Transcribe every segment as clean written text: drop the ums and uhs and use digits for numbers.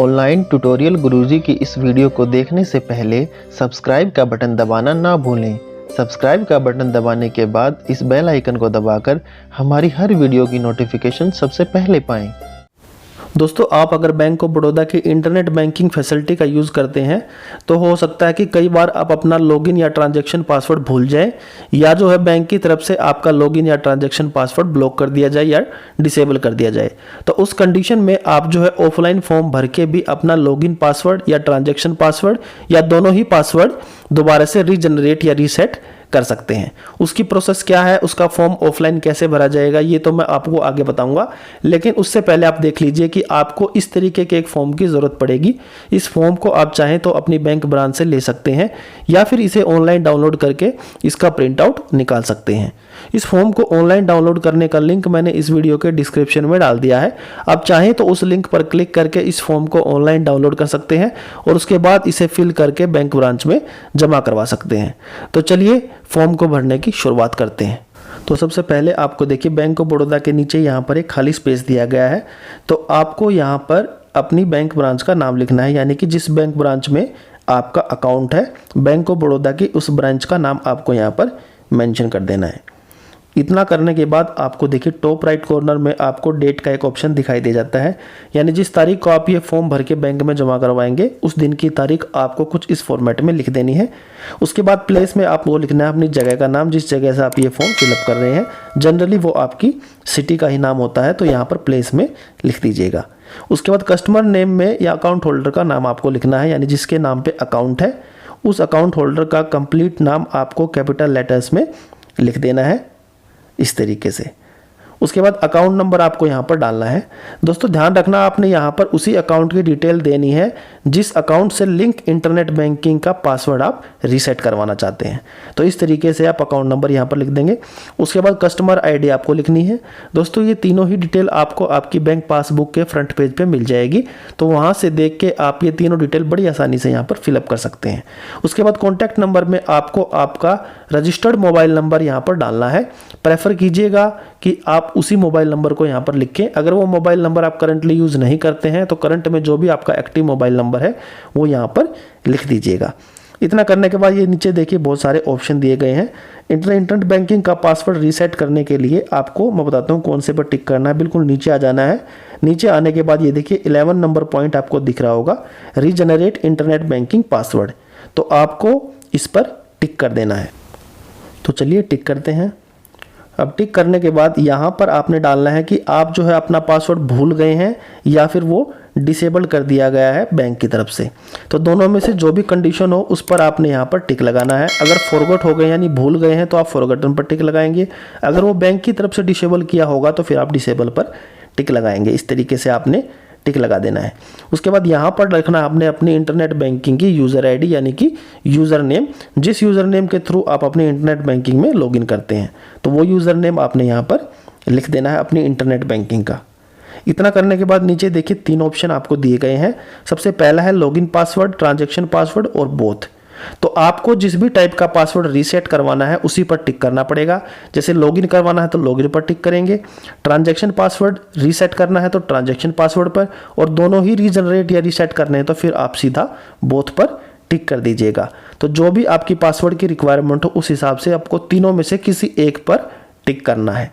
Online tutorial गुरुजी की इस video को देखने से पहले सब्सक्राइब का बटन दबाना ना भूलें। सब्सक्राइब का बटन दबाने के बाद इस बेल आइकन को दबाकर हमारी हर वीडियो की नोटिफिकेशन सबसे पहले पाएं। दोस्तों, आप अगर बैंक ऑफ बड़ौदा की इंटरनेट बैंकिंग फैसिलिटी का यूज़ करते हैं तो हो सकता है कि कई बार आप अपना लॉगिन या ट्रांजैक्शन पासवर्ड भूल जाएं, या जो है बैंक की तरफ से आपका लॉगिन या ट्रांजैक्शन पासवर्ड ब्लॉक कर दिया जाए या डिसेबल कर दिया जाए। तो उस कंडीशन में आप जो है ऑफलाइन फॉर्म भर के भी अपना लॉगिन पासवर्ड या ट्रांजैक्शन पासवर्ड या दोनों ही पासवर्ड दोबारा से रीजनरेट या रीसेट कर सकते हैं। उसकी प्रोसेस क्या है, उसका फॉर्म ऑफलाइन कैसे भरा जाएगा, ये तो मैं आपको आगे बताऊंगा। लेकिन उससे पहले आप देख लीजिए कि आपको इस तरीके के एक फॉर्म की ज़रूरत पड़ेगी। इस फॉर्म को आप चाहें तो अपनी बैंक ब्रांच से ले सकते हैं या फिर इसे ऑनलाइन डाउनलोड करके इसका प्रिंट आउट निकाल सकते हैं। इस फॉर्म को ऑनलाइन डाउनलोड करने का लिंक मैंने इस वीडियो के डिस्क्रिप्शन में डाल दिया है। आप चाहें तो उस लिंक पर क्लिक करके इस फॉर्म को ऑनलाइन डाउनलोड कर सकते हैं और उसके बाद इसे फिल करके बैंक ब्रांच में जमा करवा सकते हैं। तो चलिए फॉर्म को भरने की शुरुआत करते हैं। तो सबसे पहले आपको देखिए बैंक ऑफ बड़ौदा के नीचे यहाँ पर एक खाली स्पेस दिया गया है। तो आपको यहाँ पर अपनी बैंक ब्रांच का नाम लिखना है, यानी कि जिस बैंक ब्रांच में आपका अकाउंट है बैंक ऑफ बड़ौदा की उस ब्रांच का नाम आपको यहाँ पर मेंशन कर देना है। इतना करने के बाद आपको देखिए टॉप राइट कॉर्नर में आपको डेट का एक ऑप्शन दिखाई दे जाता है, यानी जिस तारीख को आप ये फॉर्म भर के बैंक में जमा करवाएंगे उस दिन की तारीख आपको कुछ इस फॉर्मेट में लिख देनी है। उसके बाद प्लेस में आपको लिखना है अपनी जगह का नाम, जिस जगह से आप ये फॉर्म फिलअप कर रहे हैं। जनरली वो आपकी सिटी का ही नाम होता है, तो यहाँ पर प्लेस में लिख दीजिएगा। उसके बाद कस्टमर नेम में या अकाउंट होल्डर का नाम आपको लिखना है, यानी जिसके नाम पर अकाउंट है उस अकाउंट होल्डर का कंप्लीट नाम आपको कैपिटल लेटर्स में लिख देना है इस तरीके से। उसके बाद अकाउंट नंबर आपको यहाँ पर डालना है। दोस्तों ध्यान रखना, आपने यहाँ पर उसी अकाउंट की डिटेल देनी है जिस अकाउंट से लिंक इंटरनेट बैंकिंग का पासवर्ड आप रीसेट करवाना चाहते हैं। तो इस तरीके से आप अकाउंट नंबर यहाँ पर लिख देंगे। उसके बाद कस्टमर आईडी आपको लिखनी है। दोस्तों ये तीनों ही डिटेल आपको आपकी बैंक पासबुक के फ्रंट पेज पे मिल जाएगी, तो वहाँ से देख के आप ये तीनों डिटेल बड़ी आसानी से यहाँ पर फिलअप कर सकते हैं। उसके बाद कॉन्टैक्ट नंबर में आपको आपका रजिस्टर्ड मोबाइल नंबर यहाँ पर डालना है। प्रेफर कीजिएगा कि आप उसी मोबाइल नंबर को यहाँ पर लिखें। अगर वो मोबाइल नंबर आप करंटली यूज़ नहीं करते हैं तो करंट में जो भी आपका एक्टिव मोबाइल नंबर है वो यहाँ पर लिख दीजिएगा। इतना करने के बाद ये नीचे देखिए बहुत सारे ऑप्शन दिए गए हैं। इंटरनेट बैंकिंग का पासवर्ड रीसेट करने के लिए आपको मैं बताता हूँ कौन से पर टिक करना है। बिल्कुल नीचे आ जाना है। नीचे आने के बाद ये देखिए 11 नंबर पॉइंट आपको दिख रहा होगा, रीजनरेट इंटरनेट बैंकिंग पासवर्ड। तो आपको इस पर टिक कर देना है। तो चलिए टिक करते हैं। अब टिक करने के बाद यहाँ पर आपने डालना है कि आप जो है अपना पासवर्ड भूल गए हैं या फिर वो डिसेबल कर दिया गया है बैंक की तरफ से। तो दोनों में से जो भी कंडीशन हो उस पर आपने यहाँ पर टिक लगाना है। अगर फॉरगॉट हो गए यानी भूल गए हैं तो आप फॉरगॉटन पर टिक लगाएंगे। अगर वो बैंक की तरफ से डिसेबल किया होगा तो फिर आप डिसेबल पर टिक लगाएंगे। इस तरीके से आपने टिक लगा देना है। उसके बाद यहाँ पर रखना आपने अपनी इंटरनेट बैंकिंग की यूज़र आईडी, यानी कि यूज़र नेम, जिस यूज़र नेम के थ्रू आप अपने इंटरनेट बैंकिंग में लॉगिन करते हैं तो वो यूज़र नेम आपने यहाँ पर लिख देना है अपनी इंटरनेट बैंकिंग का। इतना करने के बाद नीचे देखिए 3 ऑप्शन आपको दिए गए हैं। सबसे पहला है लॉगिन पासवर्ड, ट्रांजैक्शन पासवर्ड और बोथ। तो आपको जिस भी टाइप का पासवर्ड रीसेट करवाना है उसी पर टिक करना पड़ेगा। जैसे लॉगिन करवाना है तो लॉगिन पर टिक करेंगे, ट्रांजैक्शन पासवर्ड रीसेट करना है तो ट्रांजैक्शन पासवर्ड पर, और दोनों ही रीजनरेट या रीसेट करने हैं तो फिर आप सीधा बोथ पर टिक कर दीजिएगा। तो जो भी आपकी पासवर्ड की रिक्वायरमेंट हो उस हिसाब से आपको तीनों में से किसी एक पर टिक करना है।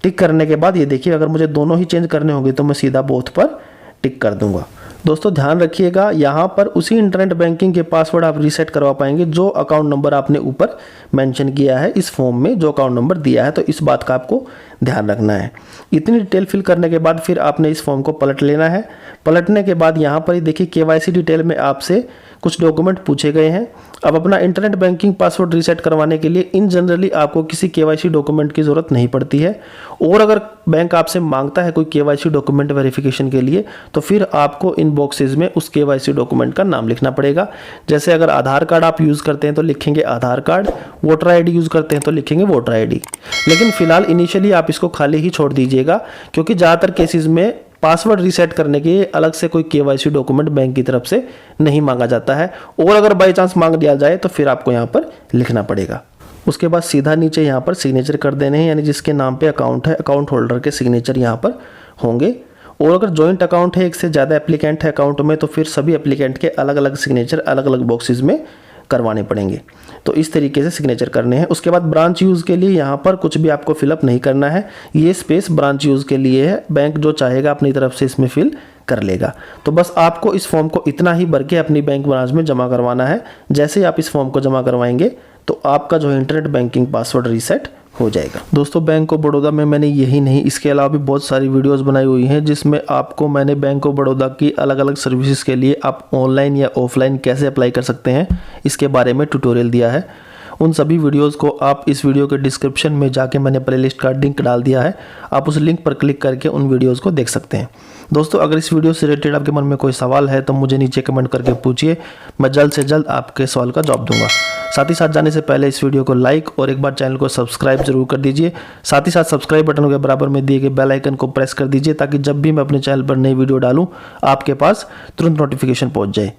टिक करने के बाद ये देखिए अगर मुझे दोनों ही चेंज करने होंगे तो मैं सीधा बोथ पर टिक कर दूंगा। दोस्तों ध्यान रखिएगा, यहाँ पर उसी इंटरनेट बैंकिंग के पासवर्ड आप रीसेट करवा पाएंगे जो अकाउंट नंबर आपने ऊपर मेंशन किया है इस फॉर्म में, जो अकाउंट नंबर दिया है। तो इस बात का आपको ध्यान रखना है। इतनी डिटेल फिल करने के बाद फिर आपने इस फॉर्म को पलट लेना है। पलटने के बाद यहाँ पर देखिए केवाईसी डिटेल में आपसे कुछ डॉक्यूमेंट पूछे गए हैं। अब अपना इंटरनेट बैंकिंग पासवर्ड रीसेट करवाने के लिए इन जनरली आपको किसी केवाईसी डॉक्यूमेंट की ज़रूरत नहीं पड़ती है, और अगर बैंक आपसे मांगता है कोई केवाईसी डॉक्यूमेंट वेरिफिकेशन के लिए तो फिर आपको इन बॉक्सेस में उस केवाईसी डॉक्यूमेंट का नाम लिखना पड़ेगा। जैसे अगर आधार कार्ड आप यूज़ करते हैं तो लिखेंगे आधार कार्ड, वोटर आईडी यूज़ करते हैं तो लिखेंगे वोटर आईडी। लेकिन फिलहाल इनिशियली आप इसको खाली ही छोड़ दीजिएगा, क्योंकि ज़्यादातर केसेस में पासवर्ड रीसेट करने के लिए अलग से कोई केवाईसी डॉक्यूमेंट बैंक की तरफ से नहीं मांगा जाता है, और अगर बाई चांस मांग दिया जाए तो फिर आपको यहाँ पर लिखना पड़ेगा। उसके बाद सीधा नीचे यहाँ पर सिग्नेचर कर देने हैं, यानी जिसके नाम पे अकाउंट है अकाउंट होल्डर के सिग्नेचर यहाँ पर होंगे। और अगर जॉइंट अकाउंट है, एक से ज़्यादा एप्लीकेंट है अकाउंट में, तो फिर सभी एप्लीकेंट के अलग अलग सिग्नेचर अलग अलग बॉक्सेस में करवाने पड़ेंगे। तो इस तरीके से सिग्नेचर करने हैं। उसके बाद ब्रांच यूज़ के लिए यहाँ पर कुछ भी आपको फिलअप नहीं करना है, ये स्पेस ब्रांच यूज़ के लिए है। बैंक जो चाहेगा अपनी तरफ से इसमें फिल कर लेगा। तो बस आपको इस फॉर्म को इतना ही भर के अपनी बैंक ब्रांच में जमा करवाना है। जैसे ही आप इस फॉर्म को जमा करवाएंगे तो आपका जो है इंटरनेट बैंकिंग पासवर्ड रीसेट हो जाएगा। दोस्तों, बैंक ऑफ बड़ौदा में मैंने यही नहीं, इसके अलावा भी बहुत सारी वीडियोस बनाई हुई हैं जिसमें आपको मैंने बैंक ऑफ बड़ौदा की अलग अलग सर्विसेज के लिए आप ऑनलाइन या ऑफलाइन कैसे अप्लाई कर सकते हैं इसके बारे में ट्यूटोरियल दिया है। उन सभी वीडियोस को आप इस वीडियो के डिस्क्रिप्शन में जाके मैंने प्लेलिस्ट का लिंक डाल दिया है, आप उस लिंक पर क्लिक करके उन वीडियोस को देख सकते हैं। दोस्तों, अगर इस वीडियो से रिलेटेड आपके मन में कोई सवाल है तो मुझे नीचे कमेंट करके पूछिए, मैं जल्द से जल्द आपके सवाल का जवाब दूंगा। साथ ही साथ जाने से पहले इस वीडियो को लाइक और एक बार चैनल को सब्सक्राइब जरूर कर दीजिए। साथ ही साथ सब्सक्राइब बटन के बराबर में दिए गए बेल आइकन को प्रेस कर दीजिए ताकि जब भी मैं अपने चैनल पर नई वीडियो डालूं आपके पास तुरंत नोटिफिकेशन पहुंच जाए।